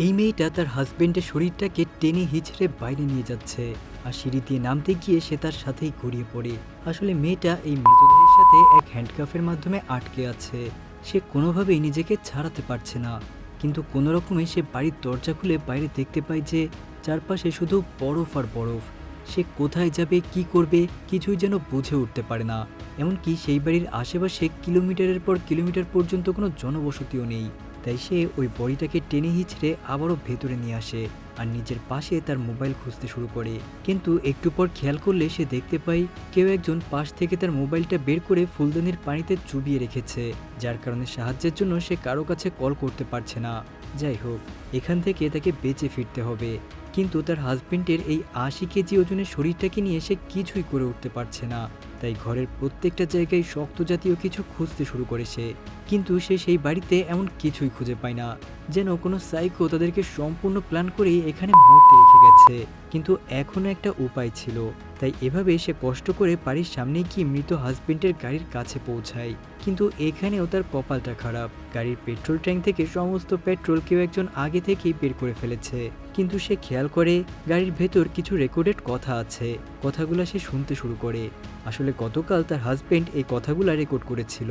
এই মেয়েটা তার হাজবেন্ডের শরীরটাকে টেনে হিঁচড়ে বাইরে নিয়ে যাচ্ছে আর সিঁড়ি দিয়ে নামতে গিয়ে সে তার সাথেই গড়িয়ে পড়ে। আসলে মেয়েটা এই মৃতদেহের সাথে এক হ্যান্ডকাফের মাধ্যমে আটকে আছে। সে কোনোভাবেই নিজেকে ছাড়াতে পারছে না, কিন্তু কোনো রকমে সে বাড়ির দরজা খুলে বাইরে দেখতে পায় যে চারপাশে শুধু বরফ আর বরফ। সে কোথায় যাবে, কি করবে কিছুই যেন বুঝে উঠতে পারে না। এমনকি সেই বাড়ির আশেপাশে কিলোমিটারের পর কিলোমিটার পর্যন্ত কোনো জনবসতিও নেই। তাই সে ওই বডিটাকে টেনে হিঁচড়ে আবারও ভেতরে নিয়ে আসে আর নিজের পাশে তার মোবাইল খুঁজতে শুরু করে। কিন্তু একটু পর খেয়াল করলে সে দেখতে পায় কেউ একজন পাশ থেকে তার মোবাইলটা বের করে ফুলদানির পানিতে চুবিয়ে রেখেছে, যার কারণে সাহায্যের জন্য সে কারো কাছে কল করতে পারছে না। যাই হোক, এখান থেকে তাকে বেঁচে ফিরতে হবে, কিন্তু তার হাজবেন্ডের এই ৮০ কেজি ওজনের শরীরটাকে নিয়ে সে কিছুই করে উঠতে পারছে না। তাই ঘরের প্রত্যেকটা জায়গায় শক্ত জাতীয় কিছু খুঁজতে শুরু করে সে, কিন্তু সে সেই বাড়িতে এমন কিছুই খুঁজে পায় না। যেন কোনো সাইকো তাদেরকে সম্পূর্ণ প্ল্যান করে এখানে মরতে রেখে গেছে। কিন্তু এখনো একটা উপায় ছিল, তাই এভাবে সে কষ্ট করে বাড়ির সামনে গিয়ে মৃত হাজবেন্ডের গাড়ির কাছে পৌঁছায়। কিন্তু এখানেও তার কপালটা খারাপ, গাড়ির পেট্রোল ট্যাঙ্ক থেকে সমস্ত পেট্রোল কেউ একজন আগে থেকেই বের করে ফেলেছে। কিন্তু সে খেয়াল করে গাড়ির ভেতর কিছু রেকর্ডেড কথা আছে। কথাগুলো সে শুনতে শুরু করে। আসলে গতকাল তার হাজবেন্ড এই কথাগুলো রেকর্ড করেছিল,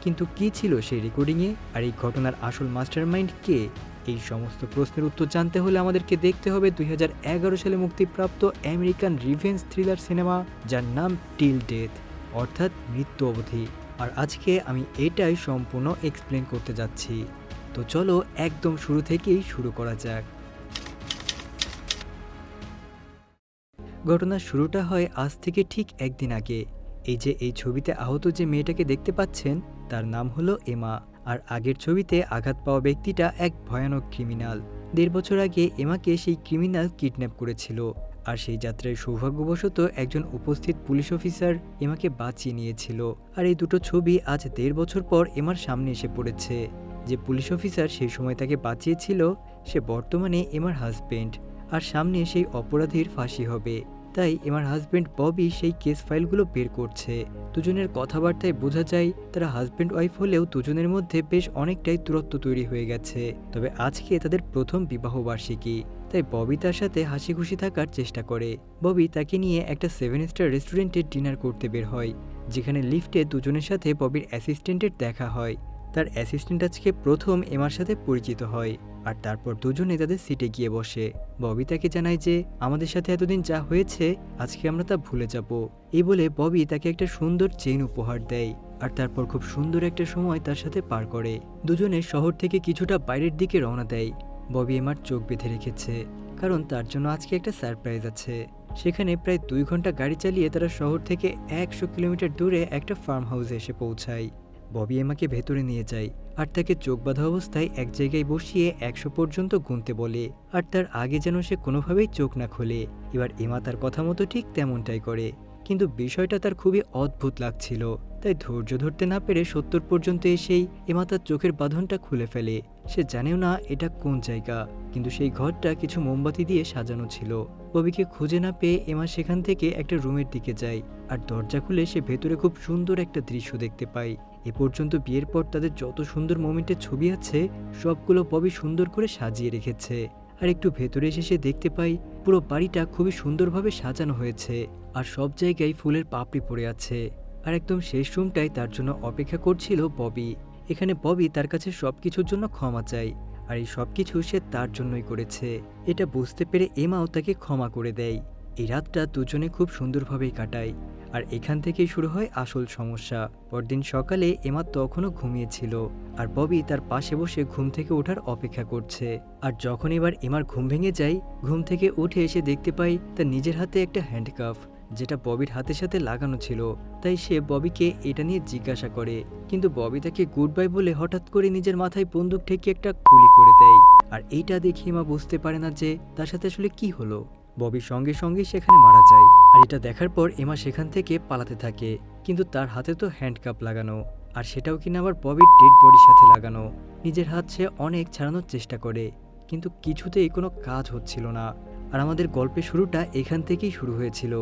কিন্তু কি ছিল সেই রেকর্ডিংয়ে, আর এই ঘটনার আসল মাস্টারমাইন্ড কে? এই সমস্ত প্রশ্নের উত্তর জানতে হলে আমাদেরকে দেখতে হবে ২০১১ সালে মুক্তিপ্রাপ্ত আমেরিকান রিভেঞ্জ থ্রিলার সিনেমা, যার নাম টিল ডেথ, অর্থাৎ মৃত্যু অবধি। আর আজকে আমি এটাই সম্পূর্ণ এক্সপ্লেন করতে যাচ্ছি। তো চলো একদম শুরু থেকেই শুরু করা যাক। ঘটনার শুরুটা হয় আজ থেকে ঠিক একদিন আগে। এই ছবিতে আহত যে মেয়েটাকে দেখতে পাচ্ছেন তার নাম হলো এমা, আর আগের ছবিতে আঘাত পাওয়া ব্যক্তিটা এক ভয়ানক ক্রিমিনাল। ১.৫ বছর আগে এমাকে সেই ক্রিমিনাল কিডন্যাপ করেছিল, আর সেই যাত্রায় সৌভাগ্যবশত একজন উপস্থিত পুলিশ অফিসার এমাকে বাঁচিয়ে নিয়েছিল। আর এই দুটো ছবি আজ ১.৫ বছর পর এমার সামনে এসে পড়েছে। যে পুলিশ অফিসার সেই সময় তাকে বাঁচিয়েছিল সে বর্তমানে এমার হাজবেন্ড, আর সামনে সেই অপরাধীর ফাঁসি হবে। তাই এমার হাজবেন্ড ববি সেই কেস ফাইলগুলো বের করছে। দুজনের কথাবার্তায় বোঝা যায় তারা হাজবেন্ড ওয়াইফ হলেও দুজনের মধ্যে বেশ অনেকটাই দূরত্ব তৈরি হয়ে গেছে। তবে আজকে তাদের প্রথম বিবাহ বার্ষিকী, তাই ববি তার সাথে হাসি খুশি থাকার চেষ্টা করে। ববি তাকে নিয়ে একটা 7 স্টার রেস্টুরেন্টে ডিনার করতে বের হয়, যেখানে লিফটে দুজনের সাথে ববির অ্যাসিস্ট্যান্টের দেখা হয়। তার অ্যাসিস্ট্যান্ট আজকে প্রথম এমার সাথে পরিচিত হয়, আর তারপর দুজনে তাদের সিটে গিয়ে বসে। ববি তাকে জানায় যে আমাদের সাথে এতদিন যা হয়েছে আজকে আমরা তা ভুলে যাব। এই বলে ববি তাকে একটা সুন্দর চেইন উপহার দেয়, আর তারপর খুব সুন্দর একটা সময় তার সাথে পার করে। দুজনে শহর থেকে কিছুটা বাইরের দিকে রওনা দেয়। ববি এমার চোখ বেঁধে রেখেছে, কারণ তার জন্য আজকে একটা সারপ্রাইজ আছে। সেখানে প্রায় ২ ঘন্টা গাড়ি চালিয়ে তারা শহর থেকে ১০০ কিলোমিটার দূরে একটা ফার্ম হাউসে এসে পৌঁছায়। ববি এমাকে ভেতরে নিয়ে যায়, আর তাকে চোখ বাঁধা অবস্থায় এক জায়গায় বসিয়ে ১০০ পর্যন্ত গুনতে বলে, আর তার আগে যেন সে কোনোভাবেই চোখ না খোলে। এবার এমা তার কথা মতো ঠিক তেমনটাই করে, কিন্তু বিষয়টা তার খুবই অদ্ভুত লাগছিল। তাই ধৈর্য ধরতে না পেরে ৭০ পর্যন্ত এসেই এমা তার চোখের বাঁধনটা খুলে ফেলে। সে জানেও না এটা কোন জায়গা, কিন্তু সেই ঘরটা কিছু মোমবাতি দিয়ে সাজানো ছিল। ববিকে খুঁজে না পেয়ে এমা সেখান থেকে একটা রুমের দিকে যায়, আর দরজা খুলে সে ভেতরে খুব সুন্দর একটা দৃশ্য দেখতে পায়। এ পর্যন্ত বিয়ের পর তাদের যত সুন্দর মোমেন্টের ছবি আছে সবগুলো ববি সুন্দর করে সাজিয়ে রেখেছে। আর একটু ভেতরে এসে সে দেখতে পাই পুরো বাড়িটা খুবই সুন্দরভাবে সাজানো হয়েছে, আর সব জায়গায় ফুলের পাপড়ি পড়ে আছে। আর একদম শেষ রুমটাই তার জন্য অপেক্ষা করছিল ববি। এখানে ববি তার কাছে সবকিছুর জন্য ক্ষমা চায়, আর এই সবকিছু সে তার জন্যই করেছে। এটা বুঝতে পেরে এমাও তাকে ক্ষমা করে দেয়। এই রাতটা দুজনে খুব সুন্দরভাবেই কাটায়, আর এখান থেকেই শুরু হয় আসল সমস্যা। পরদিন সকালে এমা তখনও ঘুমিয়েছিল, আর ববি তার পাশে বসে ঘুম থেকে ওঠার অপেক্ষা করছে। আর যখন এবার এমার ঘুম ভেঙে যায়, ঘুম থেকে উঠে এসে দেখতে পাই তার নিজের হাতে একটা হ্যান্ডকাফ, যেটা ববির হাতের সাথে লাগানো ছিল। তাই সে ববিকে এটা নিয়ে জিজ্ঞাসা করে, কিন্তু ববি তাকে গুড বাই বলে হঠাৎ করে নিজের মাথায় বন্দুক ঠেকিয়ে একটা গুলি করে দেয়। আর এইটা দেখে এমা বুঝতে পারে না যে তার সাথে আসলে কি হলো। ববির সঙ্গে সঙ্গে সেখানে মারা যায়, আর এটা দেখার পর এমা সেখান থেকে পালাতে থাকে। কিন্তু তার হাতে তো হ্যান্ডকাপ লাগানো, আর সেটাও কিনা আবার ববির ডেড বডির সাথে লাগানো। নিজের হাত সে অনেক ছাড়ানোর চেষ্টা করে, কিন্তু কিছুতেই কোনো কাজ হচ্ছিল না। আর আমাদের গল্পের শুরুটা এখান থেকেই শুরু হয়েছিল,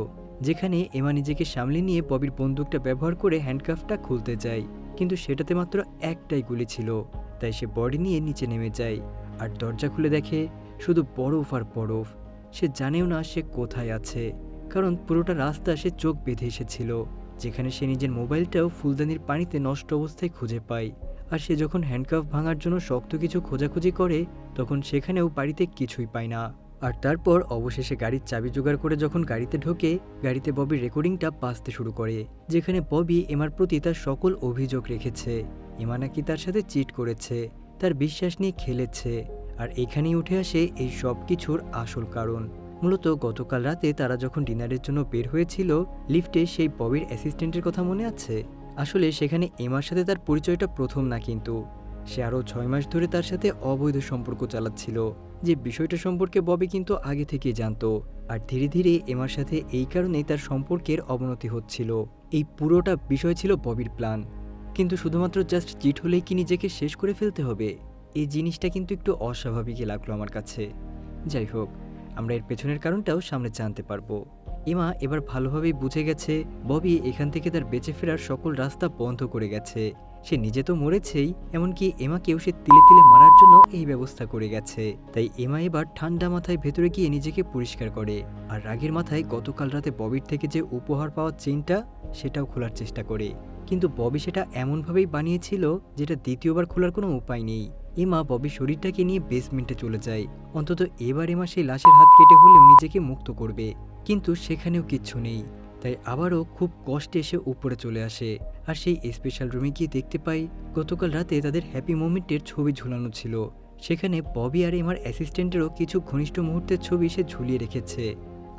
যেখানে এমা নিজেকে সামলে নিয়ে ববির বন্দুকটা ব্যবহার করে হ্যান্ডকাফটা খুলতে যায়, কিন্তু সেটাতে মাত্র একটাই গুলি ছিল। তাই সে বডি নিয়ে নিচে নেমে যায়, আর দরজা খুলে দেখে শুধু বরফ আর বরফ। সে জানেও না সে কোথায় আছে, কারণ পুরোটা রাস্তা সে চোখ বেঁধে এসেছিল, যেখানে সে নিজের মোবাইলটাও ফুলদানির পানিতে নষ্ট অবস্থায় খুঁজে পায়। আর সে যখন হ্যান্ডকাফ ভাঙার জন্য শক্ত কিছু খোঁজাখুঁজি করে, তখন সেখানেও বাড়িতে কিছুই পায় না। আর তারপর অবশেষে গাড়ির চাবি জোগাড় করে যখন গাড়িতে ঢোকে, গাড়িতে ববির রেকর্ডিংটা বাজতে শুরু করে, যেখানে ববি এমার প্রতি তার সকল অভিযোগ রেখেছে। এমা নাকি তার সাথে চিট করেছে, তার বিশ্বাস নিয়ে খেলেছে। আর এখানেই উঠে আসে এই সব কিছুর আসল কারণ। মূলত গতকাল রাতে তারা যখন ডিনারের জন্য বের হয়েছিল, লিফটে সেই ববির অ্যাসিস্ট্যান্টের কথা মনে আছে? আসলে সেখানে এমার সাথে তার পরিচয়টা প্রথম না, কিন্তু সে আরও 6 মাস ধরে তার সাথে অবৈধ সম্পর্ক চালাচ্ছিল, যে বিষয়টা সম্পর্কে ববি কিন্তু আগে থেকেই জানতো। আর ধীরে ধীরে এমার সাথে এই কারণেই তার সম্পর্কের অবনতি হচ্ছিল। এই পুরোটা বিষয় ছিল ববির প্ল্যান। কিন্তু শুধুমাত্র জাস্ট চিট হলেই কি নিজেকে শেষ করে ফেলতে হবে? এই জিনিসটা কিন্তু একটু অস্বাভাবিকই লাগলো আমার কাছে। যাই হোক, আমরা এর পেছনের কারণটাও সামনে জানতে পারবো। এমা এবার ভালোভাবেই বুঝে গেছে ববি এখান থেকে তার বেঁচে ফেরার সকল রাস্তা বন্ধ করে গেছে। সে নিজে তো মরেছেই, এমনকি এমাকেও সে তিলে তিলে মারার জন্য এই ব্যবস্থা করে গেছে। তাই এমা এবার ঠান্ডা মাথায় ভেতরে গিয়ে নিজেকে পরিষ্কার করে, আর রাগের মাথায় গতকাল রাতে ববির থেকে যে উপহার পাওয়ার চেইনটা সেটাও খোলার চেষ্টা করে। কিন্তু ববি সেটা এমনভাবেই বানিয়েছিল যেটা দ্বিতীয়বার খোলার কোনো উপায় নেই। এমা ববির শরীরটাকে নিয়ে বেসমেন্টে চলে যায়। অন্তত এবার এমা সেই লাশের হাত কেটে হলেও নিজেকে মুক্ত করবে, কিন্তু সেখানেও কিচ্ছু নেই। তাই আবারও খুব কষ্টে এসে উপরে চলে আসে, আর সেই স্পেশাল রুমে গিয়ে দেখতে পাই গতকাল রাতে তাদের হ্যাপি মোমেন্টের ছবি ঝুলানো ছিল। সেখানে ববি আর এমার অ্যাসিস্ট্যান্টেরও কিছু ঘনিষ্ঠ মুহূর্তের ছবি সে ঝুলিয়ে রেখেছে।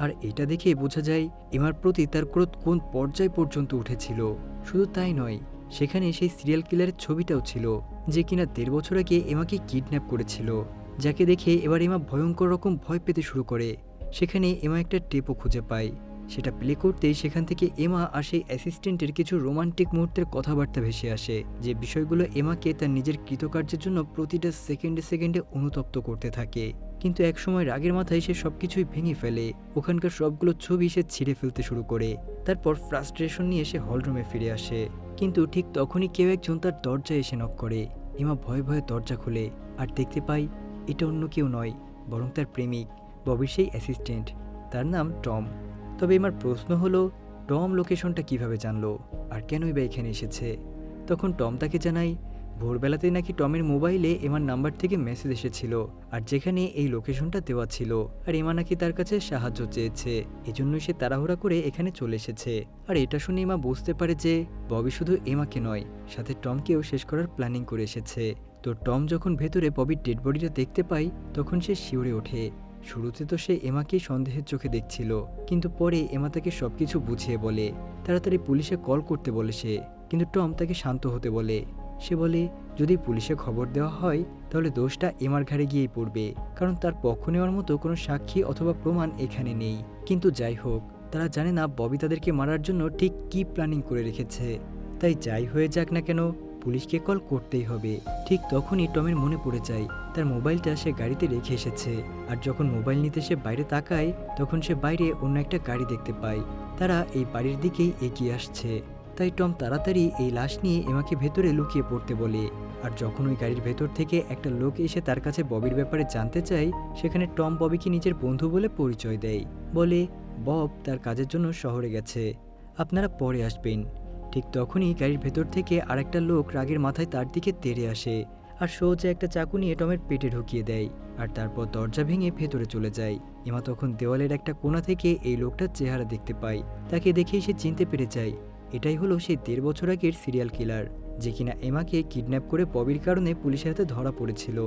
আর এটা দেখে বোঝা যায় এমার প্রতি তার ক্রোধ কোন পর্যায় পর্যন্ত উঠেছিল। শুধু তাই নয়, সেখানে সেই সিরিয়াল কিলারের ছবিটাও ছিল, যে কিনা 1.5 বছর আগে এমাকে কিডন্যাপ করেছিল, যাকে দেখে এবার এমা ভয়ঙ্কর রকম ভয় পেতে শুরু করে। সেখানে এমা একটা টেপও খুঁজে পায়। সেটা প্লে করতেই সেখান থেকে এমা আর সেই অ্যাসিস্ট্যান্টের কিছু রোমান্টিক মুহূর্তের কথাবার্তা ভেসে আসে, যে বিষয়গুলো এমাকে তার নিজের কৃতকার্যের জন্য প্রতিটা সেকেন্ডে সেকেন্ডে অনুতপ্ত করতে থাকে। কিন্তু একসময় রাগের মাথায় সে সবকিছুই ভেঙে ফেলে, ওখানকার সবগুলো ছবি সে ছিঁড়ে ফেলতে শুরু করে। তারপর ফ্রাস্ট্রেশন নিয়ে সে হলরুমে ফিরে আসে। কিন্তু ঠিক তখনই কেউ একজন তার দরজায় এসে নক করে। এমা ভয়ে ভয়ে দরজা খুলে আর দেখতে পাই এটা অন্য কেউ নয়, বরং তার প্রেমিক, ববির সেই অ্যাসিস্ট্যান্ট। তার নাম টম। তবে আমার প্রশ্ন হলো, টম লোকেশনটা কিভাবে জানলো, আর কেনই বা এখানে এসেছে? তখন টম তাকে জানায় ভোরবেলাতে নাকি টমের মোবাইলে এমার নাম্বার থেকে মেসেজ এসেছিল, আর যেখানে এই লোকেশনটা দেওয়া ছিল, আর এমা নাকি তার কাছে সাহায্য চেয়েছে, এজন্যই সে তাড়াহুড়া করে এখানে চলে এসেছে। আর এটা শুনে এমা বুঝতে পারে যে ববি শুধু এমাকে নয়, সাথে টমকেও শেষ করার প্ল্যানিং করে এসেছে। তো টম যখন ভেতরে ববির ডেড বডিটা দেখতে পায়, তখন সে শিউরে ওঠে। শুরুতে তো সে এমাকেই সন্দেহের চোখে দেখছিল, কিন্তু পরে এমা তাকে সবকিছু বুঝিয়ে বলে। তাড়াতাড়ি পুলিশে কল করতে বলে সে, কিন্তু টম তাকে শান্ত হতে বলে। সে বলে যদি পুলিশে খবর দেওয়া হয় তাহলে দোষটা এমার ঘাড়ে গিয়েই পড়বে, কারণ তার পক্ষ নেওয়ার মতো কোনো সাক্ষী অথবা প্রমাণ এখানে নেই। কিন্তু যাই হোক, তারা জানে না ববি তাদেরকে মারার জন্য ঠিক কী প্ল্যানিং করে রেখেছে। তাই যাই হয়ে যাক না কেন, পুলিশকে কল করতেই হবে। ঠিক তখনই টমের মনে পড়ে যায় তার মোবাইলটা সে গাড়িতে রেখে এসেছে। আর যখন মোবাইল নিতে সে বাইরে তাকায়, তখন সে বাইরে অন্য একটা গাড়ি দেখতে পায়। তারা এই বাড়ির দিকেই এগিয়ে আসছে। তাই টম তাড়াতাড়ি এই লাশ নিয়ে এমাকে ভেতরে লুকিয়ে পড়তে বলে। আর যখন ওই গাড়ির ভেতর থেকে একটা লোক এসে তার কাছে ববির ব্যাপারে জানতে চায়, সেখানে টম ববিকে নিজের বন্ধু বলে পরিচয় দেয়। বলে বব তার কাজের জন্য শহরে গেছে, আপনারা পরে আসবেন। ঠিক তখনই গাড়ির ভেতর থেকে আরেকটা লোক রাগের মাথায় তার দিকে তেড়ে আসে, আর সোজা একটা চাকু নিয়ে টমের পেটে ঢুকিয়ে দেয়, আর তারপর দরজা ভেঙে ভেতরে চলে যায়। এমা তখন দেওয়ালের একটা কোণা থেকে এই লোকটার চেহারা দেখতে পায়। তাকে দেখেই সে চিনতে পেরে যায় এটাই হলো সেই 1.5 বছর আগের সিরিয়াল কিলার, যে কিনা এমাকে কিডন্যাপ করে ববির কারণে পুলিশের হাতে ধরা পড়েছিল।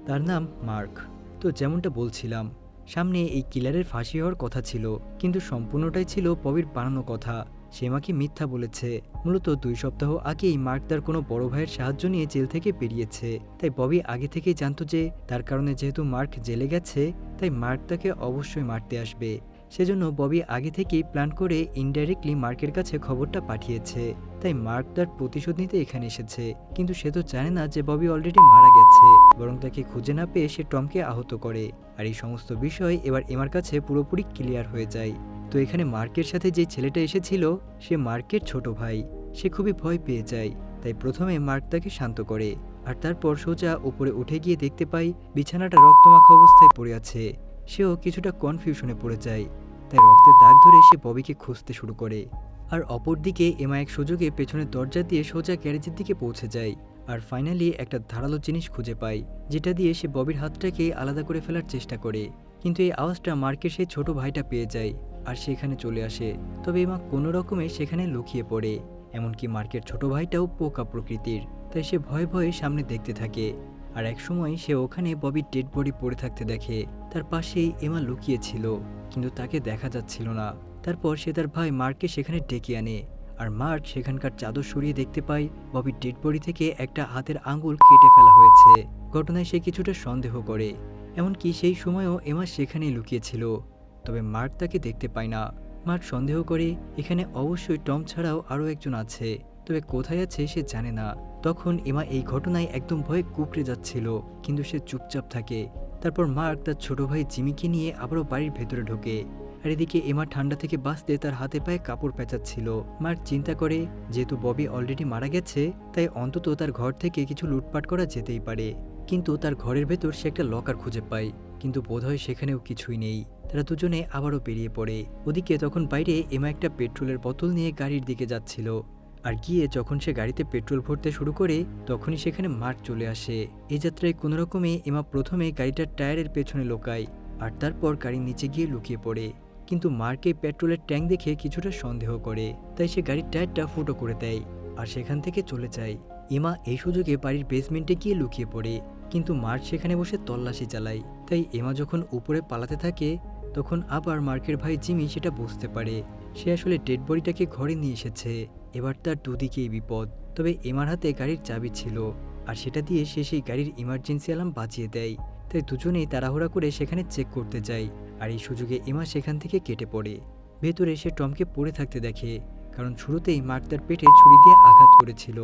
তার নাম মার্ক। তো যেমনটা বলছিলাম, সামনে এই কিলারের ফাঁসি হওয়ার কথা ছিল, কিন্তু সম্পূর্ণটাই ছিল ববির বানানো কথা। সে মাকে মিথ্যা বলেছে। মূলত 2 সপ্তাহ আগেই মার্ক তার কোনো বড় ভাইয়ের সাহায্য নিয়ে জেল থেকে বেরিয়েছে। তাই ববি আগে থেকেই জানতো যে তার কারণে যেহেতু মার্ক জেলে গেছে, তাই মার্ক তাকে অবশ্যই মারতে আসবে। সেজন্য ববি আগে থেকেই প্ল্যান করে ইনডাইরেক্টলি মার্কের কাছে খবরটা পাঠিয়েছে। তাই মার্ক তার প্রতিশোধ নিতে এখানে এসেছে, কিন্তু সে তো জানে না যে ববি অলরেডি মারা গেছে, বরং তাকে খুঁজে না পেয়ে সে টমকে আহত করে। আর এই সমস্ত বিষয় এবার এমার কাছে পুরোপুরি ক্লিয়ার হয়ে যায়। তো এখানে মার্কের সাথে যে ছেলেটা এসেছিল, সে মার্কের ছোট ভাই। সে খুবই ভয় পেয়ে যায়, তাই প্রথমে মার্ক তাকে শান্ত করে, আর তারপর সোজা উপরে উঠে গিয়ে দেখতে পাই বিছানাটা রক্তমাখা অবস্থায় পড়ে আছে। সেও কিছুটা কনফিউশনে পড়ে যায়, তাই রক্তের দাগ ধরে সে ববিকে খুঁজতে শুরু করে। আর অপরদিকে এমা এক সুযোগে পেছনের দরজা দিয়ে সোজা গ্যারেজের দিকে পৌঁছে যায় আর ফাইনালি একটা ধারালো জিনিস খুঁজে পায়, যেটা দিয়ে সে ববির হাতটাকে আলাদা করে ফেলার চেষ্টা করে। কিন্তু এই আওয়াজটা মার্কের সেই ছোট ভাইটা পেয়ে যায় আর সেখানে চলে আসে। তবে এমা কোনো রকমে সেখানে লুকিয়ে পড়ে। এমনকি মার্কের ছোট ভাইটাও পোকা প্রকৃতির, তাই সে ভয়ে ভয়ে সামনে দেখতে থাকে। আর একসময় সে ওখানে ববির ডেড বডি পড়ে থাকতে দেখে। তার পাশেই এমা লুকিয়েছিল, কিন্তু তাকে দেখা যাচ্ছিল না। তারপর সে তার ভাই মার্ককে সেখানে ডেকে আনে আর মার্ক সেখানকার চাদর সরিয়ে দেখতে পায় ববির ডেড বডি থেকে একটা হাতের আঙ্গুল কেটে ফেলা হয়েছে। ঘটনায় সে কিছুটা সন্দেহ করে, এমনকি সেই সময়ও এমা সেখানেই লুকিয়েছিল। তবে মার্ক তাকে দেখতে পায় না। মার্ক সন্দেহ করে এখানে অবশ্যই টম ছাড়াও আরও একজন আছে, তবে কোথায় আছে সে জানে না। তখন এমা এই ঘটনায় একদম ভয়ে কুঁকড়ে যাচ্ছিল, কিন্তু সে চুপচাপ থাকে। তারপর মার্ক তার ছোট ভাই জিমিকে নিয়ে আবারও বাড়ির ভেতরে ঢোকে। আর এদিকে এমা ঠান্ডা থেকে বাঁচতে তার হাতে পায়ে কাপড় পেঁচাচ্ছিল। মার্ক চিন্তা করে যেহেতু ববি অলরেডি মারা গেছে, তাই অন্তত তার ঘর থেকে কিছু লুটপাট করা যেতেই পারে। কিন্তু তার ঘরের ভেতর সে একটা লকার খুঁজে পায়, কিন্তু বোধহয় সেখানেও কিছুই নেই। তারা দুজনে আবারও বেরিয়ে পড়ে। ওদিকে তখন বাইরে এমা একটা পেট্রোলের বোতল নিয়ে গাড়ির দিকে যাচ্ছিল। আর গিয়ে যখন সে গাড়িতে পেট্রোল ভরতে শুরু করে, তখনই সেখানে মার্ক চলে আসে। এই যাত্রায় কোনো রকমে এমা প্রথমে গাড়িটার টায়ারের পেছনে লুকায় আর তারপর গাড়ির নিচে গিয়ে লুকিয়ে পড়ে। কিন্তু মার্কে পেট্রোলের ট্যাঙ্ক দেখে কিছুটা সন্দেহ করে, তাই সে গাড়ির টায়ারটা ফুটো করে দেয় আর সেখান থেকে চলে যায়। এমা এই সুযোগে বাড়ির বেসমেন্টে গিয়ে লুকিয়ে পড়ে, কিন্তু মার্ক সেখানে বসে তল্লাশি চালায়। তাই এমা যখন উপরে পালাতে থাকে, তখন আবার মার্কের ভাই জিমি সেটা বুঝতে পারে। সে আসলে ডেড বডিটাকে ঘরে নিয়ে এসেছে। এবার তার দুদিকেই বিপদ। তবে এমার হাতে গাড়ির চাবি ছিল, আর সেটা দিয়ে সে সেই গাড়ির ইমার্জেন্সি অ্যালার্ম বাজিয়ে দেয়। তাই দুজনেই তাড়াহুড়া করে সেখানে চেক করতে যায়। আর এই সুযোগে এমা সেখান থেকে কেটে পড়ে। ভেতরে সে টমকে পড়ে থাকতে দেখে, কারণ শুরুতেই মার্ক তার পেটে ছুরি দিয়ে আঘাত করেছিল।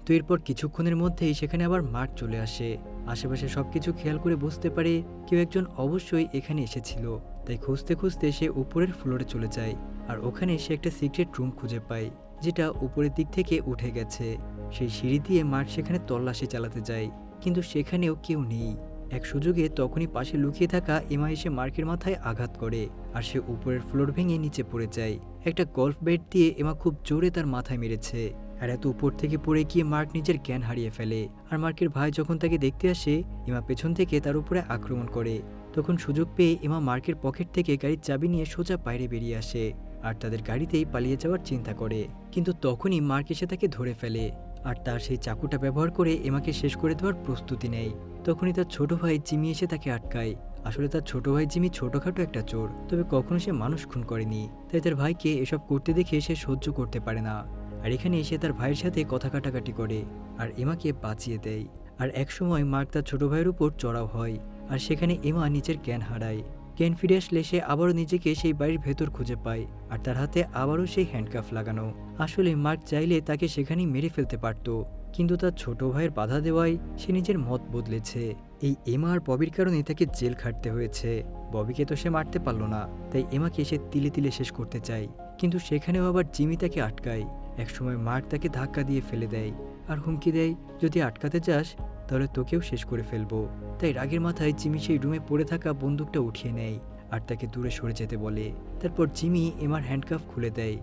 তো এরপর কিছুক্ষণের মধ্যেই সেখানে আবার মার্ক চলে আসে। আশেপাশে সবকিছু খেয়াল করে বুঝতে পারে কেউ একজন অবশ্যই এখানে এসেছিল। তাই খুঁজতে খুঁজতে সে উপরের ফ্লোরে চলে যায় আর ওখানে সে একটা সিক্রেট রুম খুঁজে পায়, যেটা উপরের দিক থেকে উঠে গেছে। সেই সিঁড়ি দিয়ে মার্ক সেখানে তল্লাশি চালাতে যায়, কিন্তু সেখানেও কেউ নেই। এক সুযোগে তখনই পাশে লুকিয়ে থাকা এমা এসে মার্কের মাথায় আঘাত করে আর সে উপরের ফ্লোর ভেঙে নিচে পড়ে যায়। একটা গল্ফ ব্যাট দিয়ে এমা খুব জোরে তার মাথায় মেরেছে, আর এত উপর থেকে পড়ে গিয়ে মার্ক নিজের জ্ঞান হারিয়ে ফেলে। আর মার্কের ভাই যখন তাকে দেখতে আসে, এমা পেছন থেকে তার উপরে আক্রমণ করে। তখন সুযোগ পেয়ে এমা মার্কের পকেট থেকে গাড়ির চাবি নিয়ে সোজা বাইরে বেরিয়ে আসে আর তাদের গাড়িতেই পালিয়ে যাওয়ার চিন্তা করে। কিন্তু তখনই মার্ক এসে তাকে ধরে ফেলে আর তার সেই চাকুটা ব্যবহার করে এমাকে শেষ করে দেওয়ার প্রস্তুতি নেয়। তখনই তার ছোট ভাই জিমি এসে তাকে আটকায়। আসলে তার ছোট ভাই জিমি ছোটখাটো একটা চোর, তবে কখনো সে মানুষ খুন করেনি। তাই তার ভাইকে এসব করতে দেখে সে সহ্য করতে পারে না। আর এখানে এসে তার ভাইয়ের সাথে কথা কাটাকাটি করে আর এমাকে বাঁচিয়ে দেয়। আর একসময় মার্ক তার ছোট ভাইয়ের উপর চড়াও হয় আর সেখানে এমা নিজের জ্ঞান হারায়। জ্ঞান ফিরে আসলে সে আবারও নিজেকে সেই বাড়ির ভেতর খুঁজে পায় আর তার হাতে আবারও সেই হ্যান্ডকাফ লাগানো। আসলে মার্ক চাইলে তাকে সেখানেই মেরে ফেলতে পারত, কিন্তু তার ছোট ভাইয়ের বাধা দেওয়ায় সে নিজের মত বদলেছে। এই এমা আর ববির কারণে তাকে জেল খাটতে হয়েছে। ববিকে তো সে মারতে পারল না, তাই এমাকে সে তিলে তিলে শেষ করতে চায়। কিন্তু সেখানেও আবার জিমি তাকে আটকায়। একসময় মার্ক তাকে ধাক্কা দিয়ে ফেলে দেয় আর হুমকি দেয়, যদি আটকাতে যাস তাহলে তোকেও শেষ করে ফেলবো। তাই রাগের মাথায় জিমি সেই রুমে পড়ে থাকা বন্দুকটা উঠিয়ে নেয় আর তাকে দূরে সরে যেতে বলে। তারপর জিমি এমার হ্যান্ডকাফ খুলে দেয়।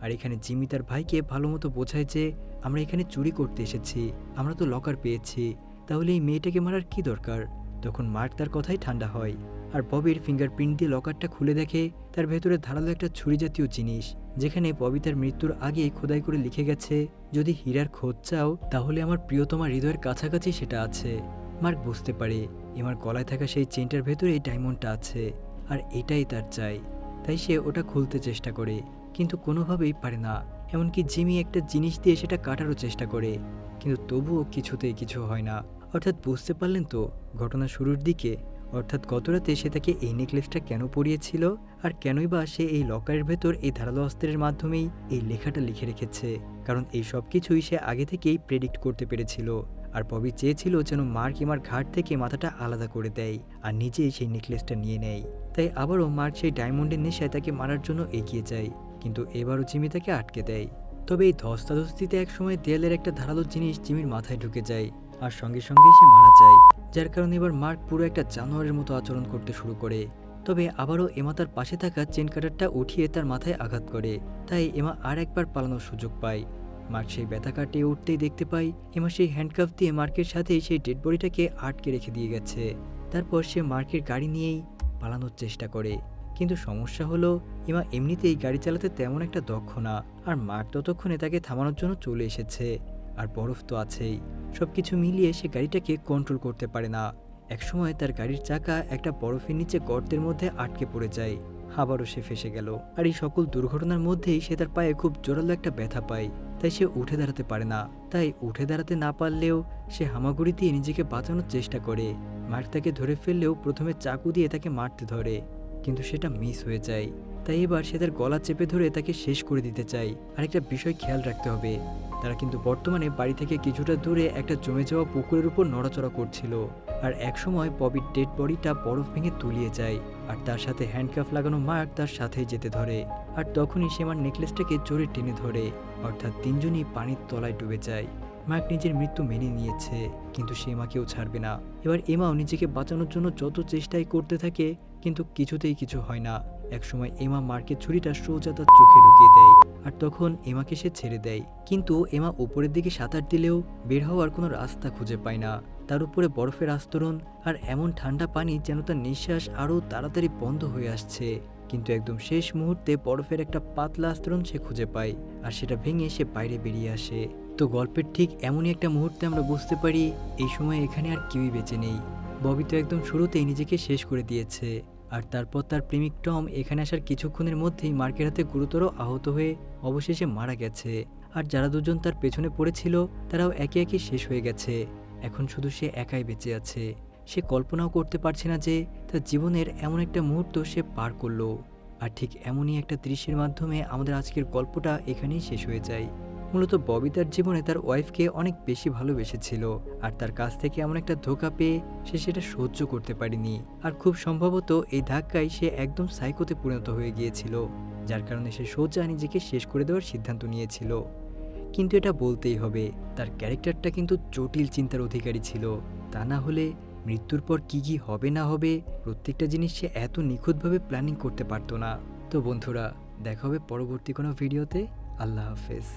আর এখানে জিমি তার ভাইকে ভালো মতো বোঝায় যে আমরা এখানে চুরি করতে এসেছি, আমরা তো লকার পেয়েছি, তাহলে এই মেয়েটাকে মারার কি দরকার। তখন মার্ক তার কথাই ঠান্ডা হয় আর ববির ফিঙ্গারপ্রিন্ট দিয়ে লকারটা খুলে দেখে তার ভেতরে ধারালো একটা ছুরি জাতীয় জিনিস, যেখানে ববি তার মৃত্যুর আগে খোদাই করে লিখে গেছে, যদি হীরার খোঁজ চাও তাহলে আমার প্রিয়তমা হৃদয়ের কাছাকাছি সেটা আছে। মার্ক বুঝতে পারে এমার গলায় থাকা সেই চেনটার ভেতরে ডায়মন্ডটা আছে আর এটাই তার চাই। তাই সে ওটা খুলতে চেষ্টা করে, কিন্তু কোনোভাবেই পারে না। এমনকি জিমি একটা জিনিস দিয়ে সেটা কাটারও চেষ্টা করে, কিন্তু তবুও কিছুতেই কিছু হয় না। অর্থাৎ বুঝতে পারলেন তো ঘটনা শুরুর দিকে, অর্থাৎ গতরাতে সে তাকে এই নেকলেসটা কেন পরিয়েছিল আর কেনই বা সে এই লকারের ভেতর এই ধারালো অস্ত্রের মাধ্যমেই এই লেখাটা লিখে রেখেছে। কারণ এই সব কিছুই সে আগে থেকেই প্রেডিক্ট করতে পেরেছিল। আর ববি চেয়েছিল যেন মার্ক এমার ঘাট থেকে মাথাটা আলাদা করে দেয় আর নিজেই সেই নেকলেসটা নিয়ে নেয়। তাই আবারও মার্ক সেই ডায়মন্ডের নেশায় তাকে মারার জন্য এগিয়ে যায়, কিন্তু এবারও জিমি তাকে আটকে দেয়। তবে এই ধস্তাধস্তিতে একসময় দেয়ালের একটা ধারালো জিনিস জিমির মাথায় ঢুকে যায় আর সঙ্গে সঙ্গেই সে মারা যায়, যার কারণে এবার মার্ক পুরো একটা জানোয়ারের মতো আচরণ করতে শুরু করে। তবে আবারও এমা তার পাশে থাকা চেন কাটারটা উঠিয়ে তার মাথায় আঘাত করে, তাই এমা আর একবার পালানোর সুযোগ পায়। মার্ক সেই ব্যথা কাটিয়ে উঠতেই দেখতে পায় এমা সেই হ্যান্ডকাফ দিয়ে মার্কের সাথেই সেই ডেড বডিটাকে আটকে রেখে দিয়ে গেছে। তারপর সে মার্কের গাড়ি নিয়েই পালানোর চেষ্টা করে, কিন্তু সমস্যা হলো এমা এমনিতেই গাড়ি চালাতে তেমন একটা দক্ষ না, আর মার্ক ততক্ষণে তাকে থামানোর জন্য চলে এসেছে। আর বরফ তো আছেই, সবকিছু মিলিয়ে সে গাড়িটাকে কন্ট্রোল করতে পারে না। একসময় তার গাড়ির চাকা একটা বরফের নিচে গর্তের মধ্যে আটকে পড়ে যায়, আবারও সে ফেসে গেল। আর এই সকল দুর্ঘটনার মধ্যেই সে তার পায়ে খুব জোরালো একটা ব্যথা পায়, তাই সে উঠে দাঁড়াতে পারে না। তাই উঠে দাঁড়াতে না পারলেও সে হামাগুড়ি দিয়ে নিজেকে বাঁচানোর চেষ্টা করে। মার্ক তাকে ধরে ফেললেও প্রথমে চাকু দিয়ে তাকে মারতে ধরে, কিন্তু সেটা মিস হয়ে যায়। তাই এবার সে তার গলা চেপে ধরে তাকে শেষ করে দিতে চায়। আরেকটা বিষয় খেয়াল রাখতে হবে, তারা কিন্তু বর্তমানে বাড়ি থেকে কিছুটা দূরে একটা জমে যাওয়া পুকুরের উপর নড়াচড়া করছিল। আর একসময় ববির ডেড বডিটা বরফ ভেঙে তলিয়ে যায়, আর তার সাথে হ্যান্ডকাফ লাগানো মার্ক তার সাথেই যেতে ধরে। আর তখনই সে আমার নেকলেসটাকে জোরে টেনে ধরে, অর্থাৎ তিনজনই পানির তলায় ডুবে যায়। মার্ক নিজের মৃত্যু মেনে নিয়েছে, কিন্তু সে এমাকেও ছাড়বে না। এবার এমাও নিজেকে বাঁচানোর জন্য যত চেষ্টাই করতে থাকে, কিন্তু কিছুতেই কিছু হয় না। একসময় এমা মার্কের ছুরিটা সোজা তার চোখে ঢুকিয়ে দেয়, আর তখন এমাকে সে ছেড়ে দেয়। কিন্তু এমা উপরের দিকে সাঁতার দিলেও বের হওয়ার কোনো রাস্তা খুঁজে পায় না। তার উপরে বরফের আস্তরণ আর এমন ঠান্ডা পানি যেন তার নিঃশ্বাস আরও তাড়াতাড়ি বন্ধ হয়ে আসছে। কিন্তু একদম শেষ মুহূর্তে বরফের একটা পাতলা আস্তরণ সে খুঁজে পায়, আর সেটা ভেঙে সে বাইরে বেরিয়ে আসে। তো গল্পের ঠিক এমনই একটা মুহূর্তে আমরা বুঝতে পারি এই সময় এখানে আর কেউই বেঁচে নেই। ববি তো একদম শুরুতেই নিজেকে শেষ করে দিয়েছে, আর তারপর তার প্রেমিক টম এখানে আসার কিছুক্ষণের মধ্যেই মার্কের হাতে গুরুতর আহত হয়ে অবশেষে মারা গেছে। আর যারা দুজন তার পেছনে পড়েছিল তারাও একে একে শেষ হয়ে গেছে। এখন শুধু সে একাই বেঁচে আছে। সে কল্পনাও করতে পারছে না যে তার জীবনের এমন একটা মুহূর্ত সে পার করলো। আর ঠিক এমনই একটা দৃশ্যের মাধ্যমে আমাদের আজকের গল্পটা এখানেই শেষ হয়ে যায়। মূলত ববি তার জীবনে তার ওয়াইফকে অনেক বেশি ভালোবেসেছিল, আর তার কাছ থেকে এমন একটা ধোঁকা পেয়ে সে সেটা সহ্য করতে পারেনি। আর খুব সম্ভবত এই ধাক্কায় সে একদম সাইকোতে পরিণত হয়ে গিয়েছিল, যার কারণে সে সোজা নিজেকে শেষ করে দেওয়ার সিদ্ধান্ত নিয়েছিল। কিন্তু এটা বলতেই হবে, তার ক্যারেক্টারটা কিন্তু জটিল চিন্তার অধিকারী ছিল। তা না হলে মৃত্যুর পর কি কি হবে না হবে প্রত্যেকটা জিনিস সে এত নিখুঁতভাবে প্ল্যানিং করতে পারতো না। তো বন্ধুরা, দেখা হবে পরবর্তী কোনো ভিডিওতে। আল্লাহ হাফেজ।